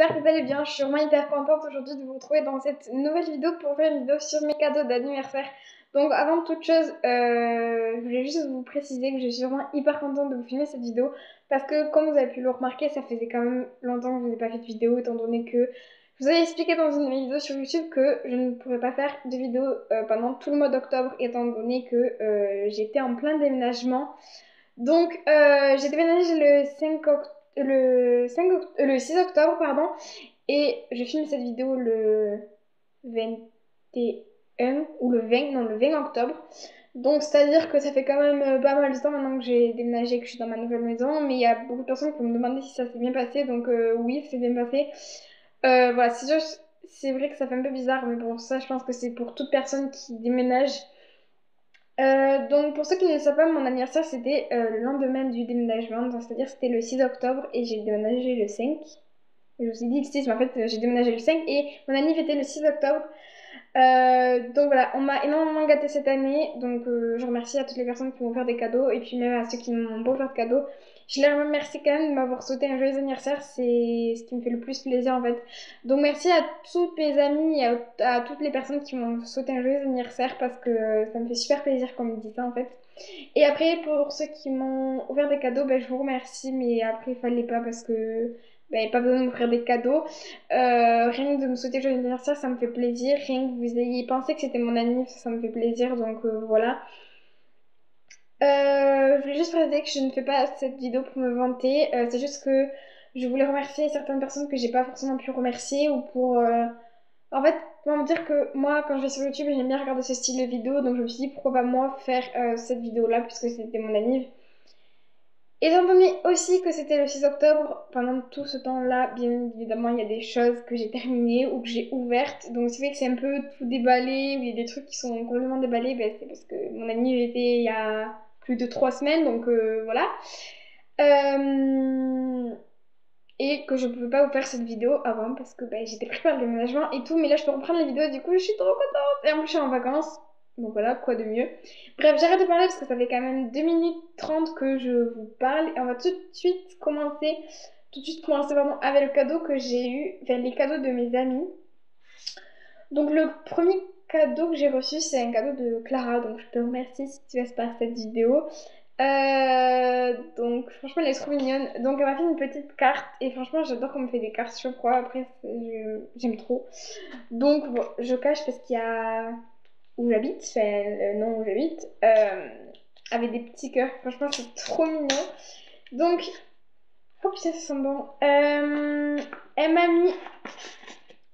j'espère que vous allez bien. Je suis vraiment hyper contente aujourd'hui de vous retrouver dans cette nouvelle vidéo pour faire une vidéo sur mes cadeaux d'anniversaire. Donc avant toute chose, je voulais juste vous préciser que je suis vraiment hyper contente de vous filmer cette vidéo parce que comme vous avez pu le remarquer, ça faisait quand même longtemps que je n'ai pas fait de vidéo étant donné que je vous avais expliqué dans une vidéo sur YouTube que je ne pourrais pas faire de vidéo pendant tout le mois d'octobre étant donné que j'étais en plein déménagement. Donc, j'ai déménagé le 6 octobre, pardon, et je filme cette vidéo le 21 ou le 20, non, le 20 octobre. Donc, c'est-à-dire que ça fait quand même pas mal de temps maintenant que j'ai déménagé, que je suis dans ma nouvelle maison, mais il y a beaucoup de personnes qui me demandaient si ça s'est bien passé, donc oui, ça s'est bien passé. Voilà, c'est vrai que ça fait un peu bizarre, mais bon, ça, je pense que c'est pour toute personne qui déménage. Donc pour ceux qui ne le savent pas, mon anniversaire c'était le lendemain du déménagement, donc c'est-à-dire c'était le 6 octobre et j'ai déménagé le 5. Je me suis dit le 6, mais en fait j'ai déménagé le 5 et mon anniversaire était le 6 octobre. Donc voilà, on m'a énormément gâté cette année, donc je remercie à toutes les personnes qui m'ont offert des cadeaux et puis même à ceux qui ne m'ont pas offert de cadeaux. Je les remercie quand même de m'avoir souhaité un joyeux anniversaire, c'est ce qui me fait le plus plaisir en fait. Donc merci à toutes mes amies et à toutes les personnes qui m'ont souhaité un joyeux anniversaire parce que ça me fait super plaisir qu'on me dise ça en fait. Et après, pour ceux qui m'ont offert des cadeaux, ben, je vous remercie, mais après, il fallait pas parce que ben, pas besoin de m'offrir des cadeaux. Rien que de me souhaiter joyeux anniversaire, ça me fait plaisir. Rien que vous ayez pensé que c'était mon anniversaire, ça me fait plaisir. Donc voilà. Je voulais juste préciser que je ne fais pas cette vidéo pour me vanter. C'est juste que je voulais remercier certaines personnes que j'ai pas forcément pu remercier ou pour en fait, comment dire que moi, quand je vais sur YouTube, j'aime bien regarder ce style de vidéo, donc je me suis dit pourquoi pas moi faire cette vidéo-là, puisque c'était mon anniv. Étant donné aussi que c'était le 6 octobre, pendant tout ce temps-là, bien évidemment, il y a des choses que j'ai terminées ou que j'ai ouvertes, donc c'est vrai que c'est un peu tout déballé, ou il y a des trucs qui sont complètement déballés, ben, c'est parce que mon anniv était il y a plus de 3 semaines, donc voilà. Euh, et que je pouvais pas vous faire cette vidéo avant parce que ben, j'étais pris par le déménagement et tout, mais là je peux reprendre les vidéos, du coup je suis trop contente et en plus je suis en vacances, donc voilà, quoi de mieux. Bref, j'arrête de parler parce que ça fait quand même 2 minutes 30 que je vous parle et on va tout de suite commencer pardon, avec le cadeau que j'ai eu, enfin les cadeaux de mes amis. Donc le premier cadeau que j'ai reçu c'est un cadeau de Clara, donc je te remercie si tu passes par cette vidéo. Donc franchement elle est trop mignonne. Donc elle m'a fait une petite carte et franchement j'adore qu'on me fait des cartes sur quoi. Après j'aime trop. Donc bon, je cache parce qu'il y a où j'habite, enfin le nom où j'habite, avec des petits cœurs. Franchement c'est trop mignon. Donc oh putain ça sent bon. Elle m'a mis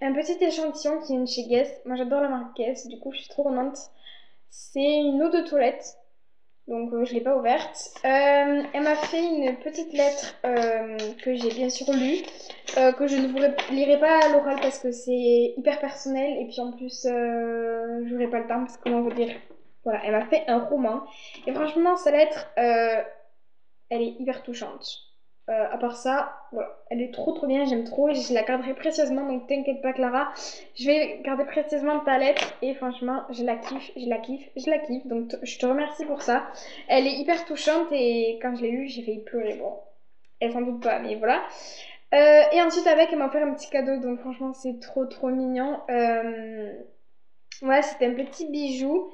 un petit échantillon qui vient de chez Guess. Moi j'adore la marque Guess, du coup je suis trop contente. C'est une eau de toilette. Donc je ne l'ai pas ouverte. Elle m'a fait une petite lettre que j'ai bien sûr lue, que je ne vous lirai pas à l'oral parce que c'est hyper personnel et puis en plus je n'aurai pas le temps parce que comment vous dire. Voilà, elle m'a fait un roman et franchement sa lettre, elle est hyper touchante. À part ça, voilà, elle est trop bien, j'aime trop et je la garderai précieusement, donc t'inquiète pas Clara, je vais garder précieusement ta lettre et franchement, je la kiffe, je la kiffe, je la kiffe, donc je te remercie pour ça. Elle est hyper touchante et quand je l'ai lue, j'ai failli pleurer, bon, elle s'en doute pas, mais voilà. Et ensuite avec, elle m'a offert un petit cadeau, donc franchement, c'est trop mignon. Voilà, c'était un petit bijou.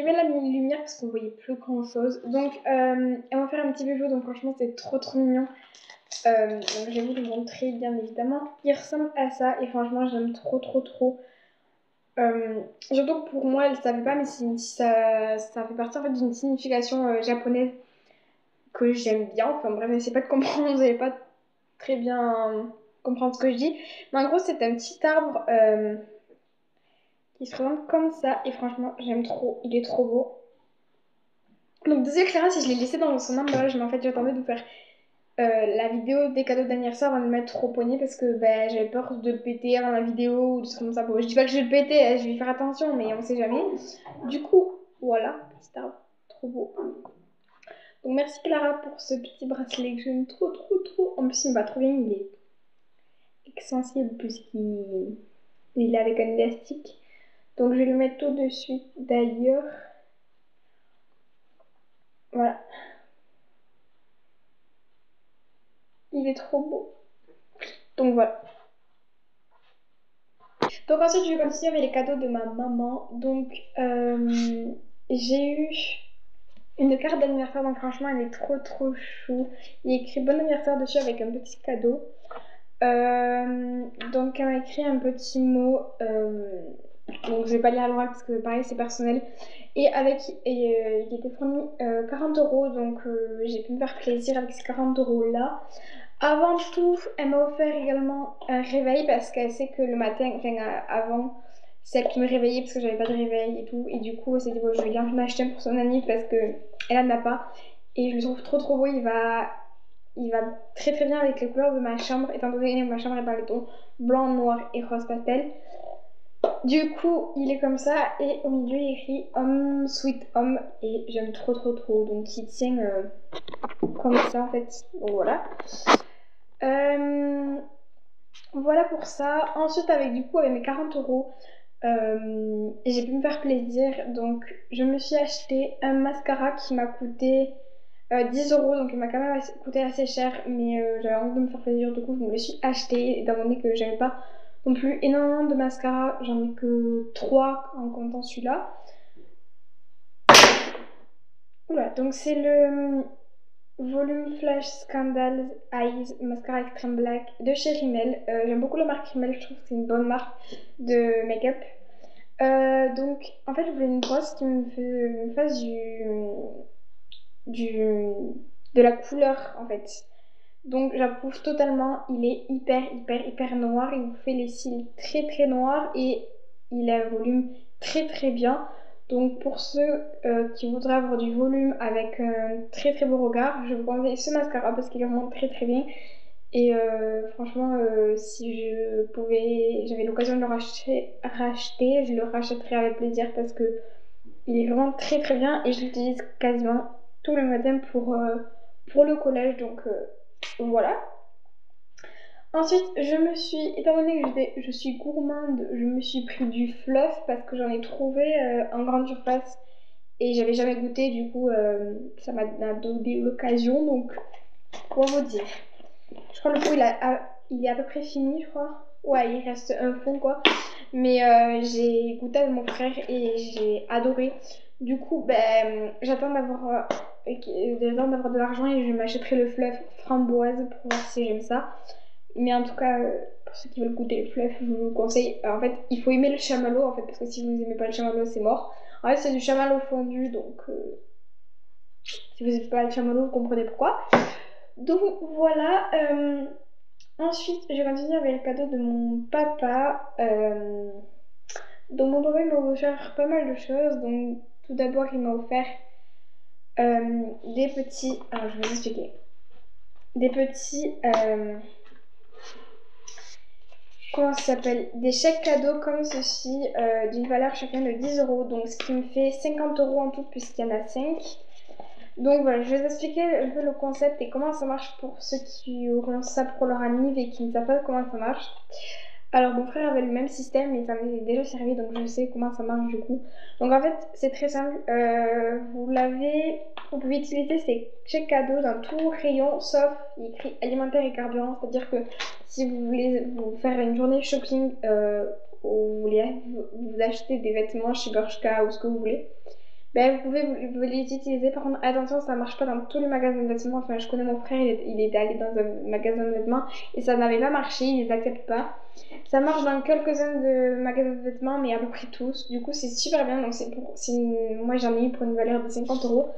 J'ai mis la lumière parce qu'on voyait plus grand chose. Donc, elle m'a fait un petit bijou, donc franchement, c'est trop mignon. Donc, je vais vous le montrer, bien évidemment. Il ressemble à ça, et franchement, j'aime trop. Surtout que pour moi, elle ne savait pas, mais ça fait partie en fait d'une signification japonaise que j'aime bien. Enfin, bref, n'essayez pas de comprendre, vous n'allez pas très bien comprendre ce que je dis. Mais en gros, c'est un petit arbre qui se présente comme ça, et franchement, j'aime trop. Il est trop beau. Donc désolé Clara si je l'ai laissé dans son emballage, mais en fait j'attendais de vous faire la vidéo des cadeaux d'anniversaire avant de le mettre au poignet parce que ben, j'avais peur de le péter avant la vidéo ou des trucs comme ça. Bon, je dis pas que je vais le péter, hein, je vais y faire attention, mais on sait jamais. Du coup, voilà, petit arbre, trop beau. Donc merci Clara pour ce petit bracelet que j'aime trop. En plus il me va trop bien, il est extensible puisqu'il est avec un élastique. Donc je vais le mettre tout de suite d'ailleurs. Voilà. il est trop beau. Donc voilà. Donc ensuite, je vais continuer avec les cadeaux de ma maman. Donc, j'ai eu une carte d'anniversaire. Donc franchement, elle est trop chou. Il est écrit bon anniversaire dessus avec un petit cadeau. Donc elle m'a écrit un petit mot. Donc je vais pas lire à l'oral parce que pareil, c'est personnel. Et il était fourni 40 euros. Donc j'ai pu me faire plaisir avec ces 40 euros là. Avant tout, elle m'a offert également un réveil parce qu'elle sait que le matin, enfin avant, c'est elle qui me réveillait parce que j'avais pas de réveil et tout. Et du coup, elle s'est dit, bon, je vais bien en acheter un pour son anniv parce qu'elle en a pas. Et je le trouve trop beau. Il va très bien avec les couleurs de ma chambre, étant donné que ma chambre est par les tons blanc, noir et rose pastel. Du coup, il est comme ça et au milieu, il est écrit Homme, Sweet Homme et j'aime trop. Donc, il tient comme ça en fait. Donc voilà. Voilà pour ça. Ensuite, avec mes 40 euros, j'ai pu me faire plaisir. Donc, je me suis acheté un mascara qui m'a coûté 10 euros. Donc, il m'a quand même coûté assez cher. Mais j'avais envie de me faire plaisir. Du coup, je me le suis acheté. Étant donné que j'avais pas non plus énormément de mascara. J'en ai que 3 en comptant celui-là. Voilà, donc c'est le Volume Flash Scandals Eyes Mascara Extreme Black de chez Rimmel. J'aime beaucoup la marque Rimmel, je trouve que c'est une bonne marque de make-up. Donc en fait je voulais une brosse qui me fasse du, de la couleur en fait. Donc j'approuve totalement, il est hyper noir, il vous fait les cils très noirs et il a un volume très bien. Donc pour ceux qui voudraient avoir du volume avec un très beau regard, je vous conseille ce mascara parce qu'il est vraiment très bien. Et franchement, si j'avais l'occasion de le racheter, je le rachèterais avec plaisir parce que il est vraiment très bien et je l'utilise quasiment tous les matins pour le collège. Donc voilà. Ensuite, étant donné que je suis gourmande, je me suis pris du fluff parce que j'en ai trouvé en grande surface et j'avais jamais goûté, du coup ça m'a donné l'occasion, donc pour vous dire. Je crois que le pot il est à peu près fini, je crois. Ouais, il reste un fond quoi. Mais j'ai goûté avec mon frère et j'ai adoré. Du coup, ben, j'attends d'avoir de l'argent et je m'achèterai le fluff framboise pour voir si j'aime ça. Mais en tout cas, pour ceux qui veulent goûter le fluff, je vous conseille. En fait, il faut aimer le chamallow en fait, parce que si vous n'aimez pas le chamallow, c'est mort. En fait, c'est du chamallow fondu, donc si vous n'aimez pas le chamallow, vous comprenez pourquoi. Donc voilà. Ensuite, je continue avec le cadeau de mon papa. Donc mon papa il m'a offert pas mal de choses. Donc tout d'abord, il m'a offert des petits. Alors je vais vous expliquer. Des petits. Comment ça s'appelle? Des chèques cadeaux comme ceci, d'une valeur chacun de 10 euros. Donc ce qui me fait 50 euros en tout, puisqu'il y en a 5. Donc voilà, je vais vous expliquer un peu le concept et comment ça marche pour ceux qui auront ça pour leur anniv et qui ne savent pas comment ça marche. Alors mon frère avait le même système mais ça m'est déjà servi donc je sais comment ça marche du coup. Donc en fait c'est très simple, vous pouvez utiliser ces chèques cadeaux dans tout rayon sauf il est écrit alimentaire et carburant, c'est-à-dire que si vous voulez vous faire une journée shopping ou vous voulez vous acheter des vêtements chez Bershka ou ce que vous voulez, ben, vous les utiliser. Par contre, attention, ça marche pas dans tous les magasins de vêtements. Enfin, je connais mon frère, il est allé dans un magasin de vêtements et ça n'avait pas marché, ils les acceptent pas. Ça marche dans quelques-uns de magasins de vêtements, mais à peu près tous. Du coup, c'est super bien. Donc, moi, j'en ai eu pour une valeur de 50 euros.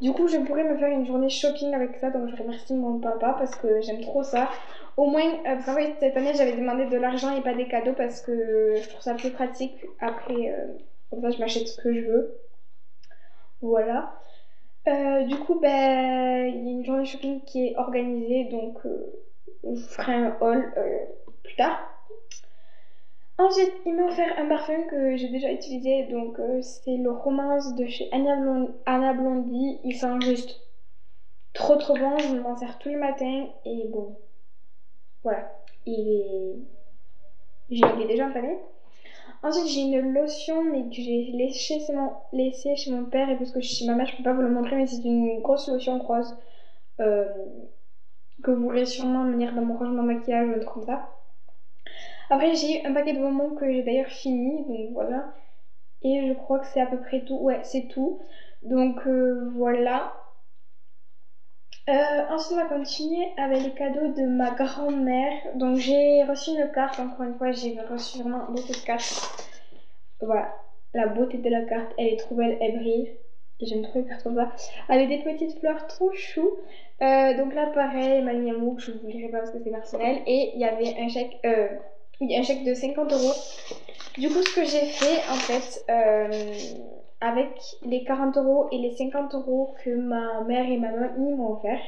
Du coup, je pourrais me faire une journée shopping avec ça. Donc, je remercie mon papa parce que j'aime trop ça. Au moins, parce qu'en fait, cette année, j'avais demandé de l'argent et pas des cadeaux parce que je trouve ça plus pratique. Après, comme ça, je m'achète ce que je veux. Voilà. Du coup, ben, il y a une journée shopping qui est organisée, donc je vous ferai un haul plus tard. Ensuite, il m'a offert un parfum que j'ai déjà utilisé, donc c'est le Romance de chez Anna Blondie. Il sent juste trop bon, je m'en sers tous les matins et bon, voilà. Je l'ai déjà entamé. Ensuite, j'ai une lotion, mais que j'ai laissée chez mon père, et parce que chez ma mère, je peux pas vous le montrer, mais c'est une grosse lotion rose. que vous verrez sûrement venir dans mon rangement maquillage ou un truc comme ça. Après, j'ai un paquet de bonbons que j'ai d'ailleurs fini, donc voilà. Et je crois que c'est à peu près tout. Ouais, c'est tout. Donc voilà. Ensuite, on va continuer avec les cadeaux de ma grand-mère. Donc j'ai reçu une carte, encore une fois, j'ai reçu vraiment beaucoup de cartes. Voilà, la beauté de la carte, elle est trop belle, elle brille. J'aime trop les cartes comme ça. Avec des petites fleurs trop chou. Donc là, pareil, m'a mis un mot que je ne vous lirai pas parce que c'est personnel. Et il y avait un chèque, oui, un chèque de 50 euros. Du coup, ce que j'ai fait, en fait, avec les 40 euros et les 50 euros que ma mère et ma mamie m'ont offert,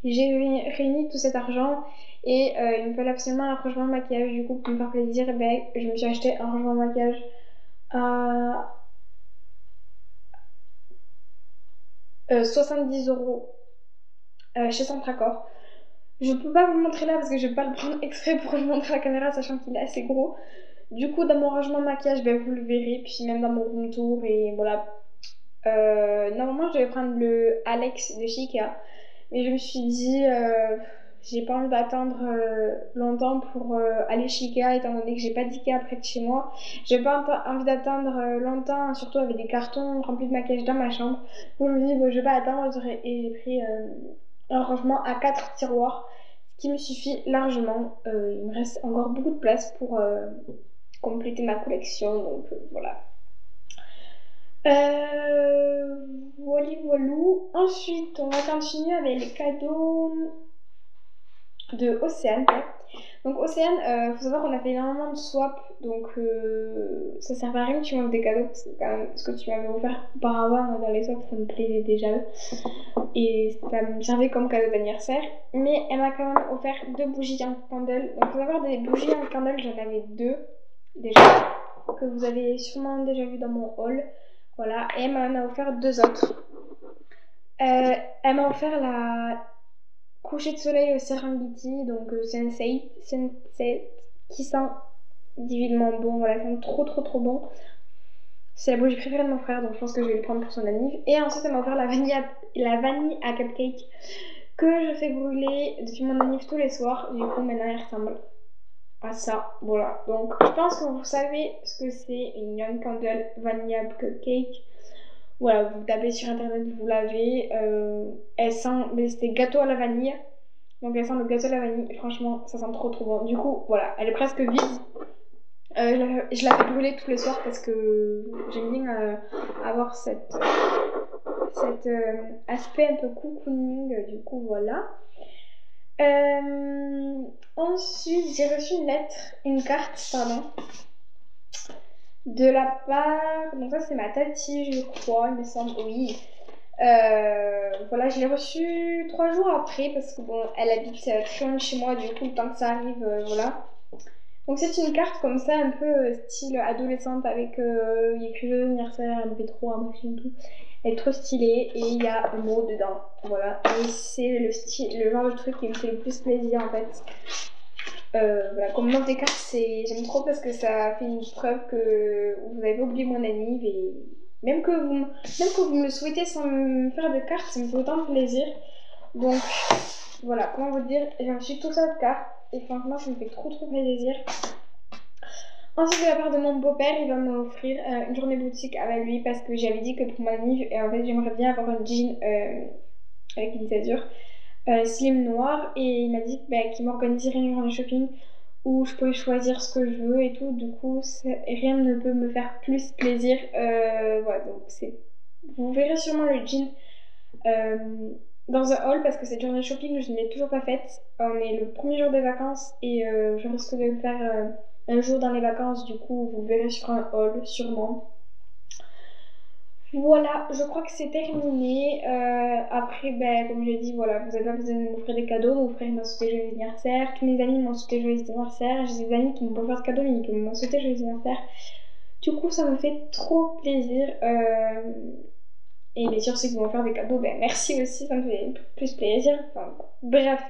j'ai réuni tout cet argent et il me fallait absolument un rangement de maquillage. Du coup, pour me faire plaisir, ben, je me suis acheté un rangement de maquillage à 70 euros chez Centracor. Je peux pas vous le montrer là parce que je vais pas le prendre exprès pour le montrer à la caméra, sachant qu'il est assez gros. Du coup, dans mon rangement de maquillage, ben, vous le verrez, puis même dans mon room tour, et voilà. Normalement, je devais prendre le Alex de chez Ikea, mais je me suis dit, j'ai pas envie d'attendre longtemps pour aller chez Ikea, étant donné que j'ai pas d'Ikea près de chez moi. J'ai pas envie d'attendre longtemps, surtout avec des cartons remplis de maquillage dans ma chambre. Donc, je me dis, bon, je vais pas attendre, et j'ai pris un rangement à 4 tiroirs, ce qui me suffit largement. Il me reste encore beaucoup de place pour compléter ma collection, donc voilà. Voilà, voilou. Ensuite, on va continuer avec les cadeaux de Océane. Donc Océane, faut savoir qu'on a fait énormément de swaps, donc ça sert à rien que tu m'offres des cadeaux, parce que quand même, ce que tu m'avais offert auparavant dans les swaps, ça me plaisait déjà, et ça me servait comme cadeau d'anniversaire. Mais elle m'a quand même offert 2 bougies en candle. Donc faut savoir, des bougies en candle, j'en avais 2 déjà, que vous avez sûrement déjà vu dans mon haul. Voilà, et elle m'en a offert 2 autres. Elle m'a offert la coucher de soleil au Serengeti, donc Sunset, qui sent divinement bon. Voilà, ça sent trop trop trop bon. C'est la bougie préférée de mon frère, donc je pense que je vais le prendre pour son anniv. Et ensuite, elle m'a offert la vanille à cupcake que je fais brûler depuis mon anniv tous les soirs. Du coup, maintenant, elle ressemble à ça. Voilà, donc je pense que vous savez ce que c'est une Young Candle Vanilla Cupcake. Voilà, vous tapez sur internet, vous l'avez. Elle sent, mais c'était gâteau à la vanille. Donc elle sent le gâteau à la vanille. Et franchement, ça sent trop trop bon. Du coup, voilà, elle est presque vide. Je la fais brûler tous les soirs parce que j'aime bien avoir cet aspect un peu cocooning. Du coup, voilà. Ensuite, j'ai reçu une carte, pardon, de la part. Donc, ça, c'est ma tati, je crois, il me semble. Oui. Voilà, je l'ai reçue 3 jours après parce que bon, elle habite très loin de chez moi, du coup, le temps que ça arrive, voilà. Donc, c'est une carte comme ça, un peu style adolescente avec il y a écrit joyeux anniversaire, MP3, machin, tout. Elle est trop stylée et il y a un mot dedans. Voilà, et c'est le genre de truc qui me fait le plus plaisir en fait. Voilà, comme nom des cartes, j'aime trop parce que ça fait une preuve que vous avez pas oublié mon anniv et même que vous me le souhaitez sans me faire de cartes, ça me fait autant plaisir. Donc voilà, comment vous dire, j'ai reçu tout ça de cartes et franchement ça me fait trop trop plaisir. Ensuite, de la part de mon beau-père, il va m'offrir une journée boutique avec lui parce que j'avais dit que pour mon anniv, et en fait j'aimerais bien avoir un jean avec une ceinture slim noir, et il m'a dit qu'il m'organiserait une journée shopping où je pouvais choisir ce que je veux et tout. Du coup, rien ne peut me faire plus plaisir. Voilà, donc vous verrez sûrement le jean dans un haul parce que cette journée shopping, je ne l'ai toujours pas faite. On est le premier jour des vacances et je risque de le faire un jour dans les vacances. Du coup, vous le verrez sur un haul, sûrement. Voilà, je crois que c'est terminé. Après, comme je l'ai dit, voilà, vous n'avez pas besoin de m'offrir des cadeaux. Mon frère m'a souhaité joyeux anniversaire. Tous mes amis m'ont souhaité joyeux anniversaire. J'ai des amis qui m'ont pas fait de cadeaux, mais qui m'ont souhaité joyeux anniversaire. Du coup, ça me fait trop plaisir. Et bien sûr, ceux qui vont faire des cadeaux, merci aussi, ça me fait plus plaisir. Enfin, bref,